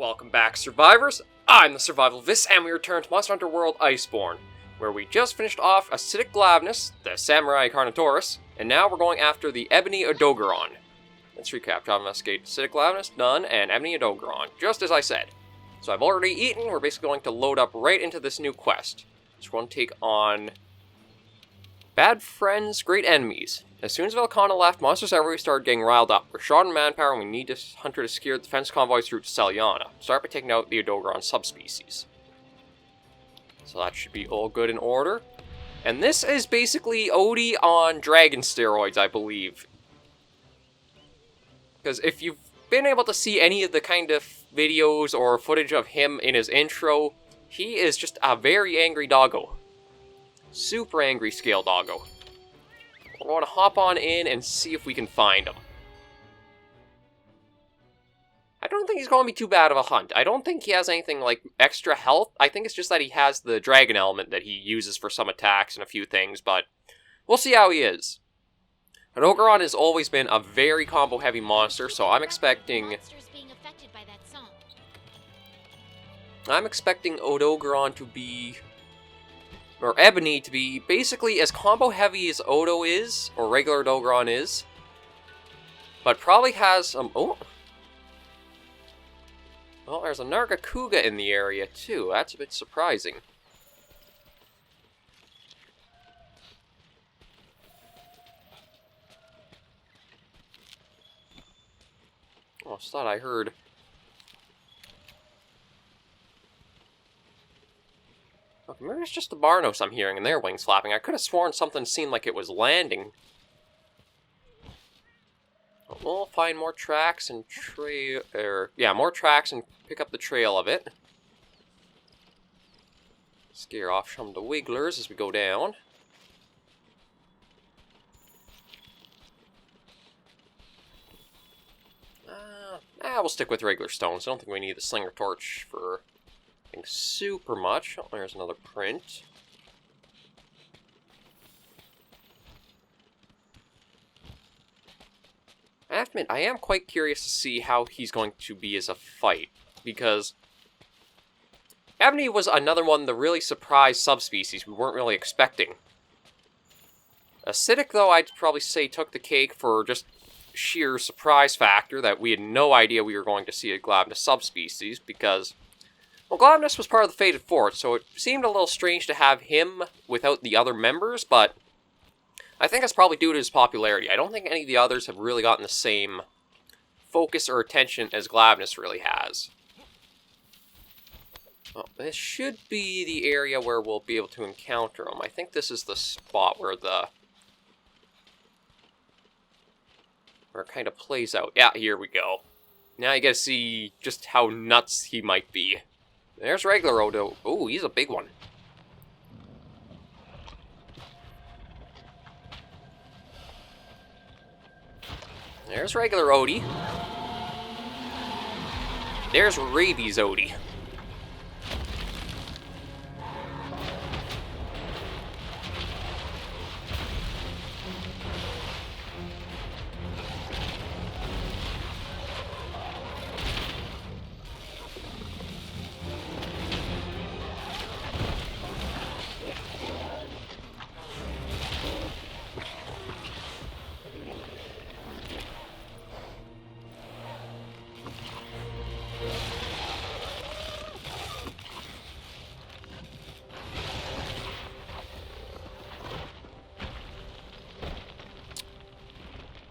Welcome back, survivors! I'm the SurvivalVis, and we return to monsterhunterworld Iceborne, where we just finished off Acidic Glavnus, the Samurai Carnotaurus, and now we're going after the Ebony Odogaron. Let's recap. Job investigate Acidic Glavnus, done, and Ebony Odogaron, just as I said. So I've already eaten, we're basically going to load up right into this new quest. So we're going to take on Bad Friends, Great Enemies. As soon as Velkhana left, monsters everywhere started getting riled up. We're short on manpower and we need this hunter to secure the defense convoy's route to Selyana. Start by taking out the Odogaron subspecies. So that should be all good in order. And this is basically Odie on dragon steroids, I believe. Because if you've been able to see any of the kind of videos or footage of him in his intro, he is just a very angry doggo. Super angry scale doggo. We're going to hop on in and see if we can find him. I don't think he's going to be too bad of a hunt. I don't think he has anything like extra health. I think it's just that he has the dragon element that he uses for some attacks and a few things, but we'll see how he is. Odogaron has always been a very combo heavy monster, so I'm expecting Odogaron to be, or Ebony to be, basically as combo heavy as Odo is, or regular Odogaron is, but probably has some, well, there's a Nargacuga in the area too. That's a bit surprising. Oh, I thought I heard. Okay, maybe it's just the Barnos I'm hearing and their wings flapping. I could have sworn something seemed like it was landing. We'll find more tracks and more tracks and pick up the trail of it. Scare off some of the wigglers as we go down. We'll stick with regular stones. I don't think we need the slinger torch for anything super much. Oh, there's another print. I have to admit, I am quite curious to see how he's going to be as a fight, because Ebony was another one of the really surprise subspecies we weren't really expecting. Acidic, though, I'd probably say took the cake for just sheer surprise factor that we had no idea we were going to see a Glavnus subspecies, because, well, Glavnus was part of the Fated Fort, so it seemed a little strange to have him without the other members, but I think that's probably due to his popularity. I don't think any of the others have really gotten the same focus or attention as Glavnus really has. Well, this should be the area where we'll be able to encounter him. I think this is the spot where it kind of plays out. Yeah, here we go. Now you get to see just how nuts he might be. There's regular Odo. Oh, he's a big one. There's regular Odie. There's Rabies Odie.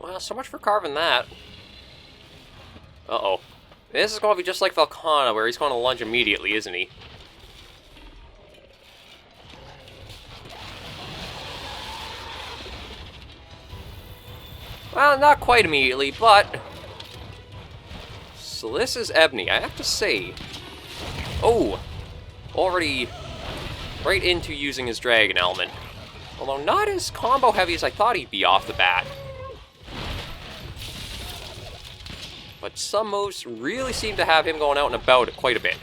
Well, so much for carving that. Uh-oh. This is going to be just like Velkhana, where he's going to lunge immediately, isn't he? Well, not quite immediately, but so this is Ebony. I have to say, oh, already right into using his dragon element. Although not as combo heavy as I thought he'd be off the bat. But some moves really seem to have him going out and about quite a bit.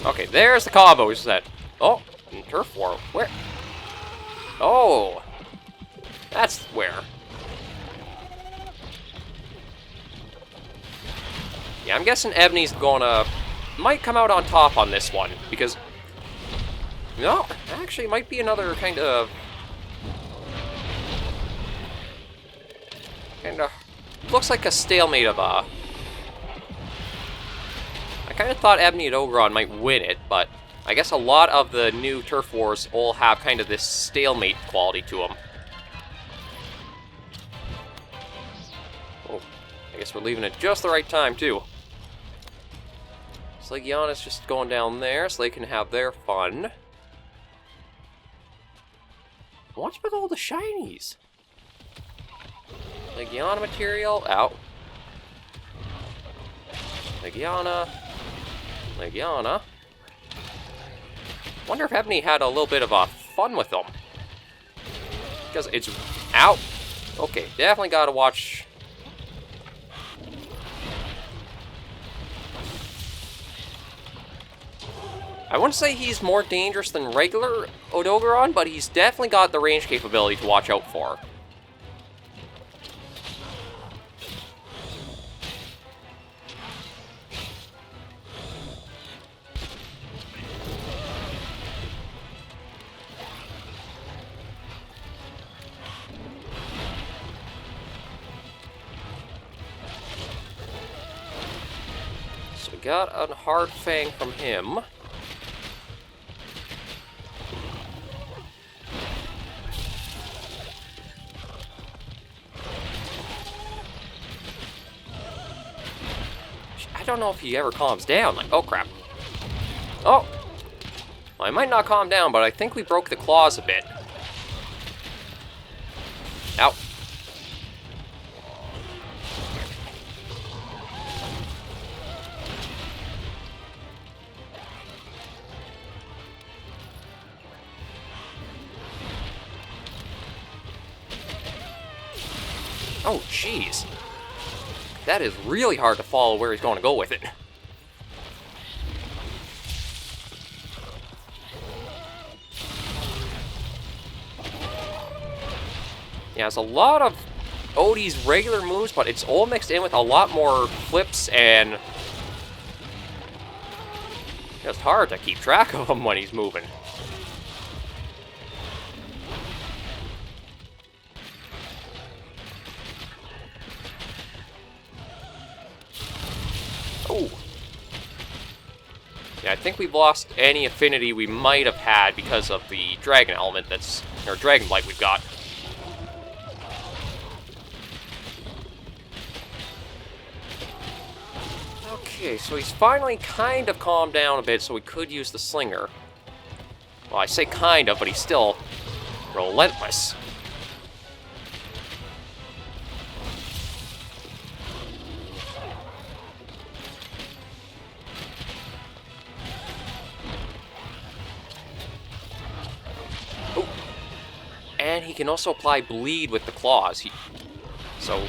Okay, there's the combos that... Oh, turf war. Where? Oh, that's where. Yeah, I'm guessing Ebony's gonna... might come out on top on this one, because... No, actually, it might be another kind of... Looks like a stalemate of, I kind of thought Ebony Odogaron might win it, but I guess a lot of the new turf wars all have kind of this stalemate quality to them. Oh, I guess we're leaving at just the right time, too. Slegiana's just going down there so they can have their fun. What's with all the shinies? Legiana material, out. Legiana. Legiana. Wonder if Ebony had a little bit of fun with them. Because it's out. Okay, definitely gotta watch. I wouldn't say he's more dangerous than regular Odogaron, but he's definitely got the range capability to watch out for. So we got a hard fang from him. I don't know if he ever calms down. Like, oh crap. Oh! Well, I might not calm down, but I think we broke the claws a bit. Ow. Oh, jeez. That is really hard to follow where he's going to go with it. Yeah, it's a lot of Odie's regular moves, but it's all mixed in with a lot more flips, and it's hard to keep track of him when he's moving. Oh. Yeah, I think we've lost any affinity we might have had because of the dragon element that's, or dragon blight we've got. Okay, so he's finally kind of calmed down a bit, so we could use the slinger. Well, I say kind of, but he's still relentless. Oh. And he can also apply bleed with the claws. So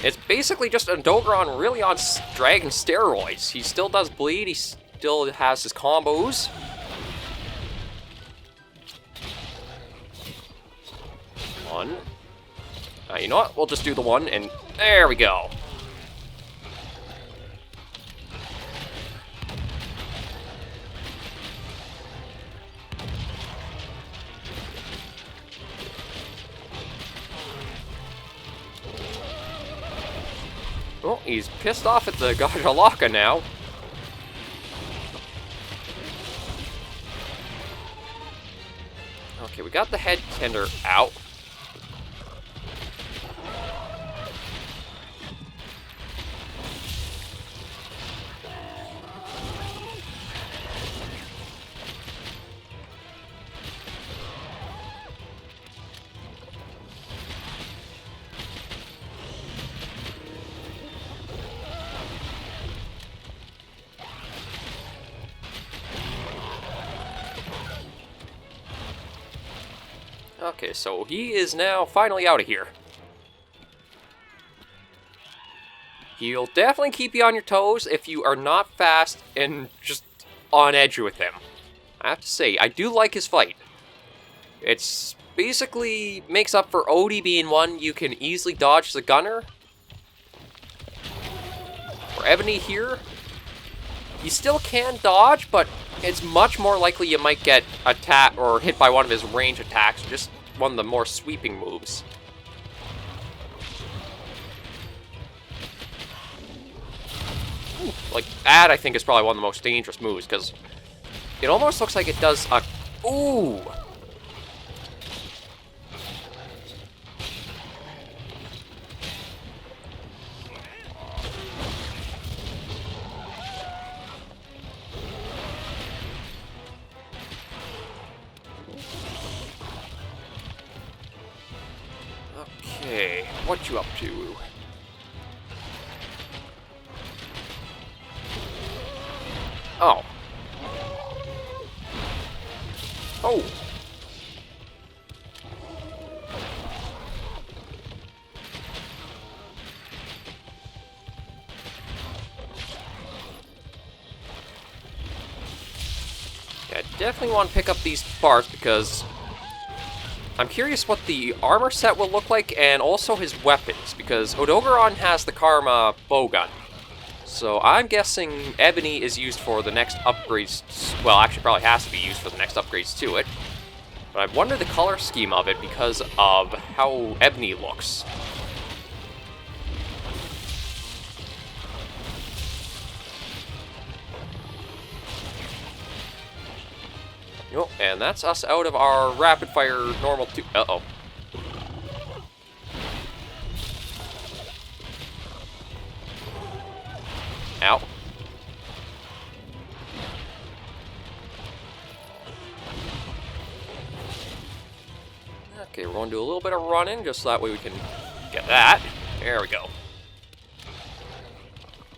it's basically just Odogaron really on dragon steroids. He still does bleed, he still has his combos. One. You know what? We'll just do the one, and there we go. Oh, he's pissed off at the Gajalaka now. Okay, we got the head tender out. Okay, so he is now finally out of here. He'll definitely keep you on your toes if you are not fast and just on edge with him. I have to say, I do like his fight. It's basically makes up for Odie being one you can easily dodge as a gunner. For Ebony here, you still can dodge, but it's much more likely you might get attacked or hit by one of his range attacks, or just one of the more sweeping moves. Ooh, like, that I think is probably one of the most dangerous moves, because it almost looks like it does a... Ooh! Okay, what you up to? Oh. Oh. Yeah, I definitely want to pick up these parts because I'm curious what the armor set will look like, and also his weapons, because Odogaron has the Karma bowgun. So I'm guessing Ebony is used for the next upgrades, well, actually probably has to be used for the next upgrades to it. But I wonder the color scheme of it because of how Ebony looks. Yep, and that's us out of our rapid fire normal two. Uh-oh. Ow. Okay, we're going to do a little bit of running, just so that way we can get that. There we go.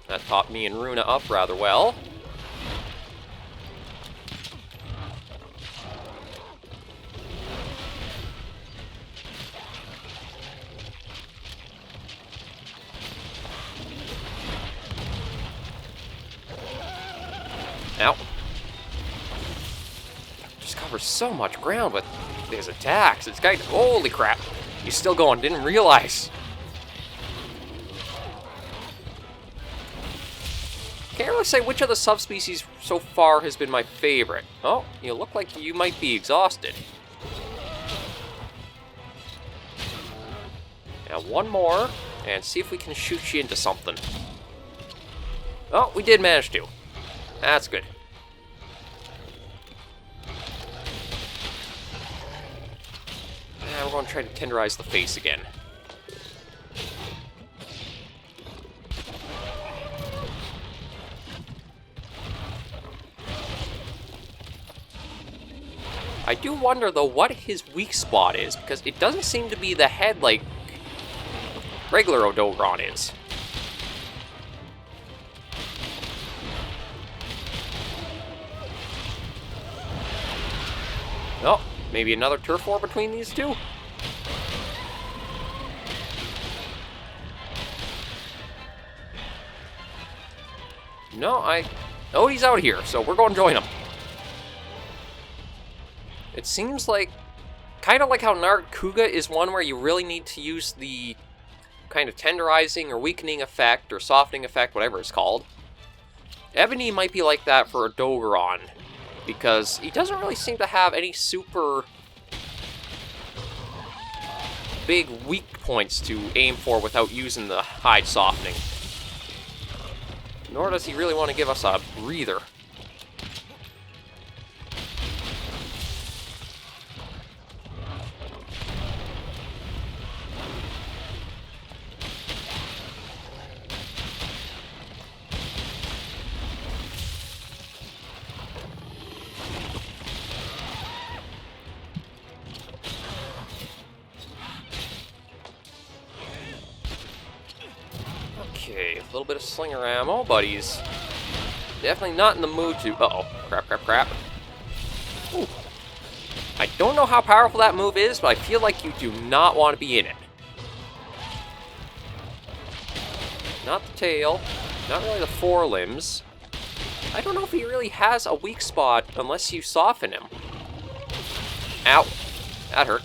That popped me and Runa up rather well. Ow. Just covers so much ground with his attacks. It's kind of, holy crap. He's still going, didn't realize. Can't really say which of the subspecies so far has been my favorite. Oh, you look like you might be exhausted. Now one more, and see if we can shoot you into something. Oh, we did manage to. That's good. Now we're going to try to tenderize the face again. I do wonder, though, what his weak spot is, because it doesn't seem to be the head like regular Odogaron is. Oh, maybe another turf war between these two? No, Odie's out here, so we're going to join him. It seems like, kind of like how Narkuga is one where you really need to use the kind of tenderizing or weakening effect or softening effect, whatever it's called. Ebony might be like that for Odogaron, because he doesn't really seem to have any super big weak points to aim for without using the hide softening. Nor does he really want to give us a breather. Okay, a little bit of slinger ammo, but he's definitely not in the mood to... Uh-oh. Crap, crap, crap. Ooh. I don't know how powerful that move is, but I feel like you do not want to be in it. Not the tail. Not really the forelimbs. I don't know if he really has a weak spot unless you soften him. Ow. That hurt.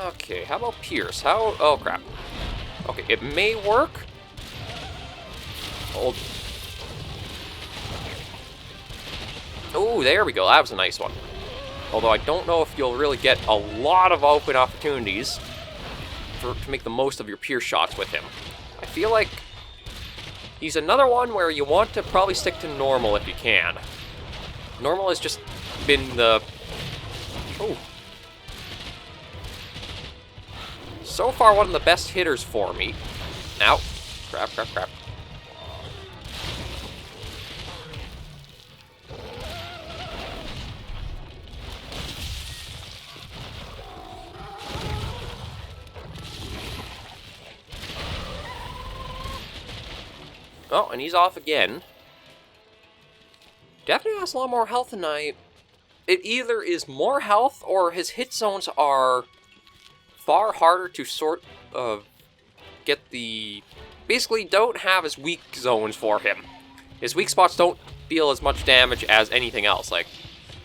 Okay, how about Pierce? Oh, crap. Okay, it may work. Hold. Oh, there we go. That was a nice one. Although I don't know if you'll really get a lot of open opportunities to make the most of your Pierce shots with him. I feel like he's another one where you want to probably stick to normal if you can. Normal has just been the... Oh. So far, one of the best hitters for me. Ow. Crap. Oh, and he's off again. Definitely has a lot more health than I... It either is more health or his hit zones are far harder to sort of get the... Basically, don't have as weak zones for him. His weak spots don't deal as much damage as anything else. Like,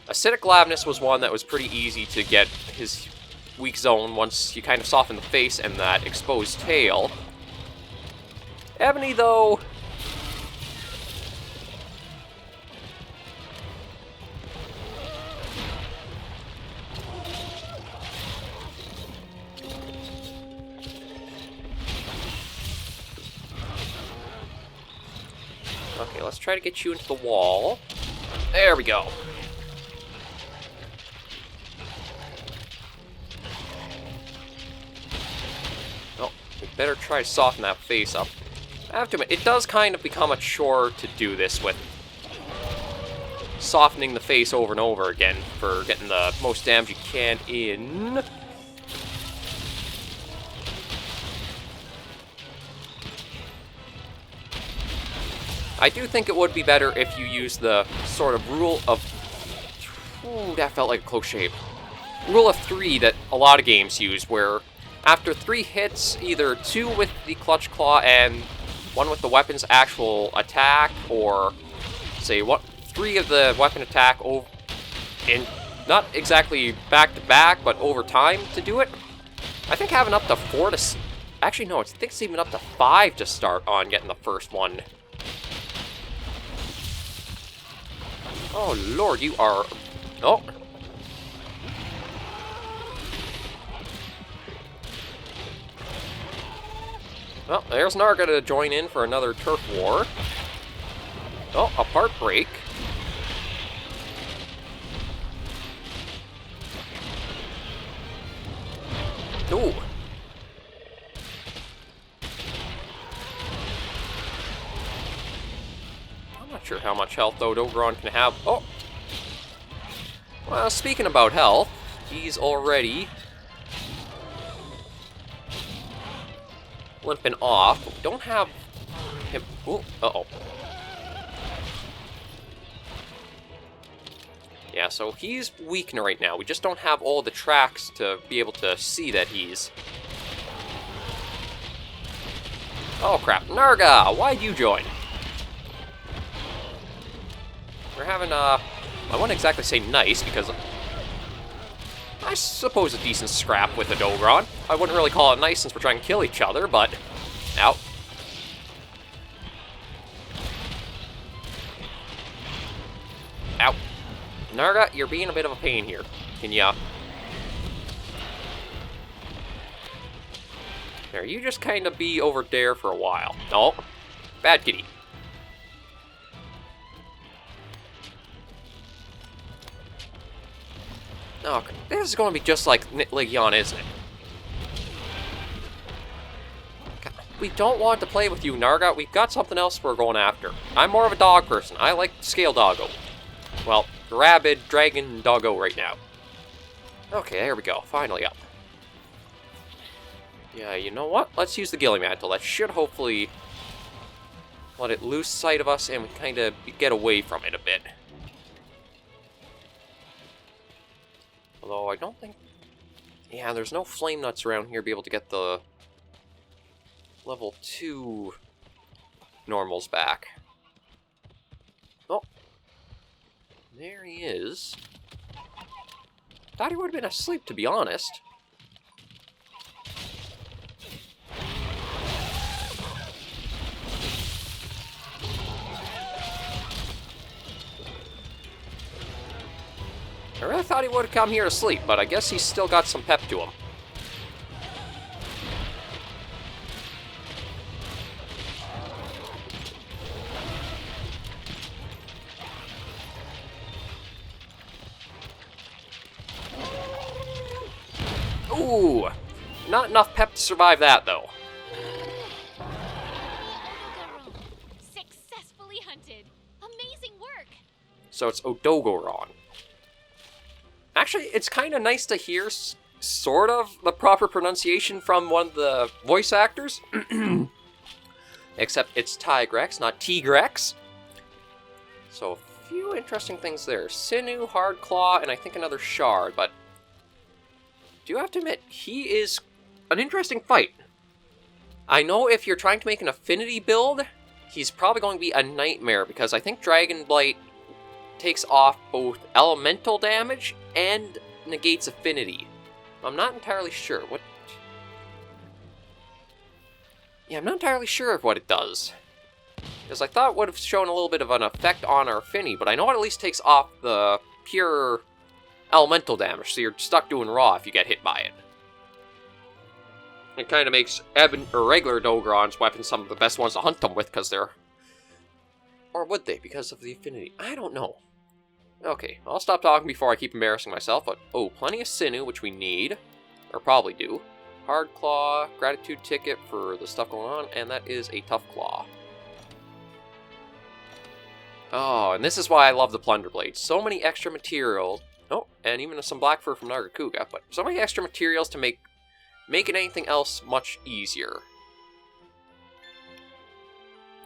Acidic Glavness was one that was pretty easy to get his weak zone once you kind of soften the face and that exposed tail. Ebony, though... Okay, let's try to get you into the wall. There we go. Oh, we better try to soften that face up. I have to admit, it does kind of become a chore to do this with softening the face over and over again for getting the most damage you can in. I do think it would be better if you use the sort of rule of... Ooh, that felt like a close shave. Rule of 3 that a lot of games use, where after 3 hits, either 2 with the Clutch Claw and 1 with the weapon's actual attack, or say 3 of the weapon attack in not exactly back-to-back, but over time to do it. I think having up to 4 to... Actually, no, I think it's even up to 5 to start on getting the first one. Oh, Lord, you are... Oh. Well, there's Narga to join in for another turf war. Oh, a part break. Ooh. Not sure how much health Odogaron can have. Oh! Well, speaking about health, he's already limping off. We don't have him... Ooh, uh-oh. Yeah, so he's weakened right now. We just don't have all the tracks to be able to see that he's... Oh, crap. Narga, why'd you join? We're having, I wouldn't exactly say nice, because I suppose a decent scrap with Odogaron. I wouldn't really call it nice since we're trying to kill each other, but... Ow. Ow. Narga, you're being a bit of a pain here. Can ya... There, you just kind of be over there for a while. No. Bad kitty. Oh, this is going to be just like Legion, isn't it? God, we don't want to play with you, Narga. We've got something else we're going after. I'm more of a dog person. I like scale doggo. Well, rabid dragon doggo right now. Okay, there we go. Finally up. Yeah, you know what? Let's use the Gilly Mantle. That should hopefully let it lose sight of us and we kind of get away from it a bit. Although I don't think... Yeah, there's no flame nuts around here to be able to get the level 2 normals back. Oh. There he is. Thought he would have been asleep, to be honest. I really thought he would have come here to sleep, but I guess he's still got some pep to him. Ooh! Not enough pep to survive that, though. Successfully hunted. Amazing work. So it's Odogaron. Actually, it's kind of nice to hear sort of the proper pronunciation from one of the voice actors. Except it's Tigrex, not Tigrex. So a few interesting things there. Sinew, Hard Claw, and I think another Shard, but do have to admit, he is an interesting fight. I know if you're trying to make an affinity build, he's probably going to be a nightmare, because I think Dragon Blight takes off both elemental damage and negates affinity. I'm not entirely sure. Yeah, I'm not entirely sure of what it does. Because I thought it would have shown a little bit of an effect on our affinity, but I know it at least takes off the pure elemental damage, so you're stuck doing raw if you get hit by it. It kind of makes regular Odogaron's weapons some of the best ones to hunt them with, because they're... Or would they, because of the affinity? I don't know. Okay, I'll stop talking before I keep embarrassing myself, but... Oh, plenty of Sinew, which we need. Or probably do. Hard Claw, Gratitude Ticket for the stuff going on, and that is a Tough Claw. Oh, and this is why I love the Plunder Blade. So many extra material. Oh, and even some black fur from Nargacuga, but so many extra materials to make making anything else much easier.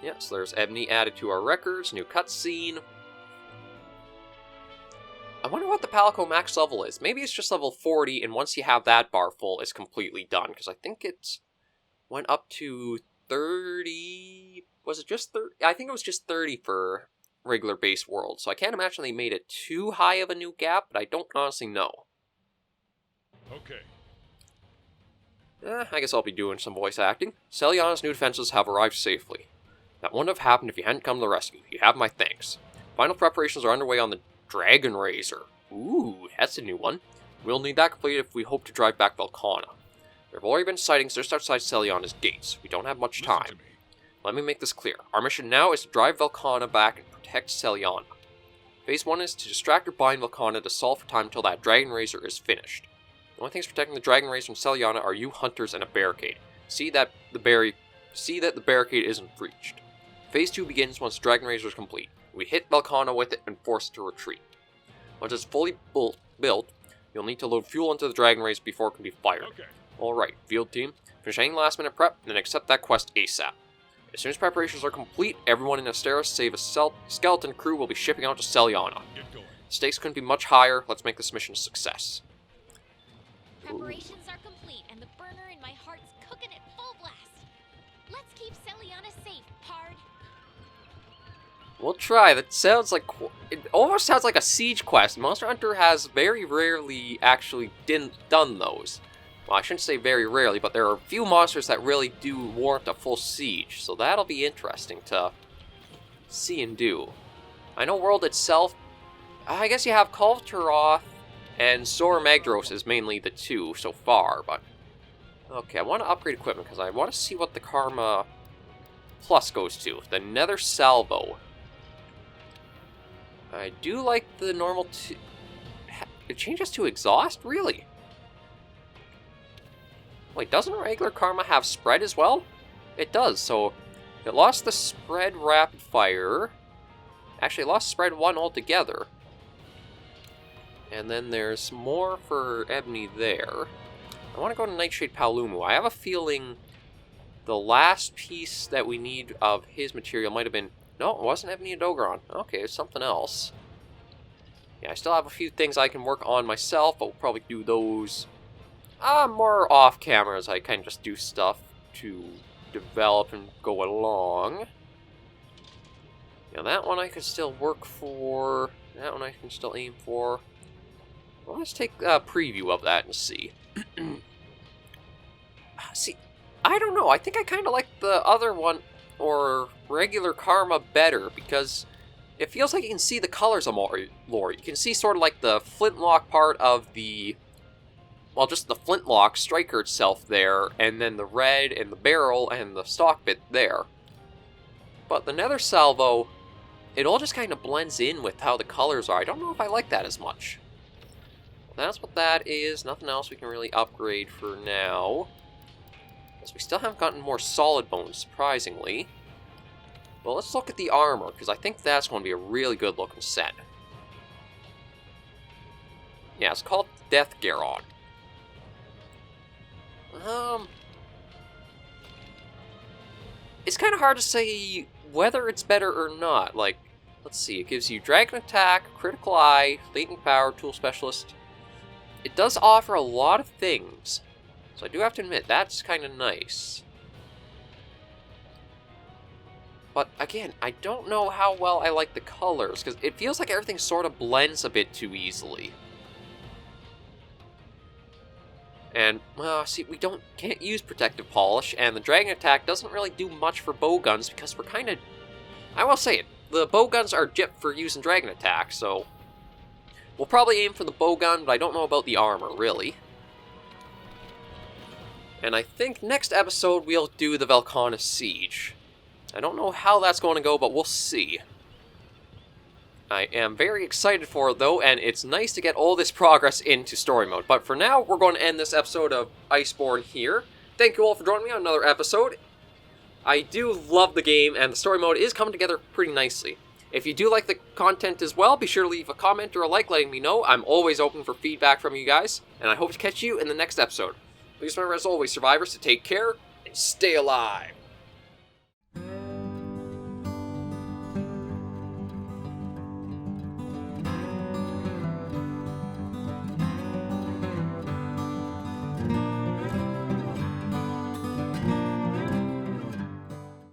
Yeah, so there's Ebony added to our records, new cutscene. I wonder what the Palico max level is. Maybe it's just level 40, and once you have that bar full, it's completely done. Because I think it went up to 30... Was it just 30? I think it was just 30 for regular base world. So I can't imagine they made it too high of a new gap, but I don't honestly know. Okay. I guess I'll be doing some voice acting. Celiana's new defenses have arrived safely. That wouldn't have happened if you hadn't come to the rescue. You have my thanks. Final preparations are underway on the Dragon Razor. Ooh, that's a new one. We'll need that completed if we hope to drive back Velkhana. There have already been sightings just outside Celiana's gates. We don't have much time. Let me make this clear. Our mission now is to drive Velkhana back and protect Celiana. Phase 1 is to distract or bind Velkhana to stall for time until that Dragon Razor is finished. The only things protecting the Dragon Razor from Celiana are you hunters and a barricade. See that the barricade isn't breached. Phase 2 begins once the Dragon Razor is complete. We hit Velkhana with it and force it to retreat. Once it's fully built, you'll need to load fuel into the Dragon Razor before it can be fired. Okay. Alright, field team, finish any last minute prep, and then accept that quest ASAP. As soon as preparations are complete, everyone in Asteris save a skeleton crew will be shipping out to Celiana. Get going. Stakes couldn't be much higher. Let's make this mission a success. Preparations are complete, and the burner in my heart's cooking at full blast. Let's keep Celiana safe, Pard. We'll try. That sounds like... It almost sounds like a siege quest. Monster Hunter has very rarely actually done those. Well, I shouldn't say very rarely, but there are a few monsters that really do warrant a full siege. So that'll be interesting to see and do. I know World itself... I guess you have Kulturoth and Zor Magdaros is mainly the two so far, but... Okay, I want to upgrade equipment because I want to see what the Karma Plus goes to. The Nether Salvo. I do like the normal... It changes to Exhaust? Really? Wait, doesn't regular Karma have Spread as well? It does, so... It lost the Spread Rapid Fire. Actually, it lost Spread 1 altogether. And then there's more for Ebony there. I want to go to Nightshade Palumu. I have a feeling the last piece that we need of his material might have been... No, it wasn't Ebony Odogaron. Okay, it's something else. Yeah, I still have a few things I can work on myself, but we'll probably do those more off-camera as I kind of just do stuff to develop and go along. Yeah, that one I can still work for. That one I can still aim for. Well, let's take a preview of that and see. See, I don't know. I think I kind of like the other one, or regular Karma, better, because it feels like you can see the colors of more lore. You can see sort of like the flintlock part of the... Well, just the flintlock striker itself there, and then the red and the barrel and the stock bit there. But the nether salvo, it all just kind of blends in with how the colors are. I don't know if I like that as much. Well, that's what that is. Nothing else we can really upgrade for now. Because we still haven't gotten more solid bones, surprisingly. Well, let's look at the armor, because I think that's going to be a really good looking set. Yeah, it's called Death Garon. It's kind of hard to say whether it's better or not. Like, let's see, it gives you Dragon Attack, Critical Eye, Latent Power, Tool Specialist. It does offer a lot of things, so I do have to admit, that's kind of nice. But again, I don't know how well I like the colors, because it feels like everything sort of blends a bit too easily. And, well, see, we can't use Protective Polish, and the Dragon Attack doesn't really do much for bowguns, because we're kind of... I will say it, the bowguns are gypped for using Dragon Attack, so... We'll probably aim for the bowgun, but I don't know about the armor, really. And I think next episode we'll do the Velkhana Siege. I don't know how that's going to go, but we'll see. I am very excited for it, though, and it's nice to get all this progress into story mode. But for now, we're going to end this episode of Iceborne here. Thank you all for joining me on another episode. I do love the game, and the story mode is coming together pretty nicely. If you do like the content as well, be sure to leave a comment or a like letting me know. I'm always open for feedback from you guys, and I hope to catch you in the next episode. Please remember, as always, survivors, to take care and stay alive.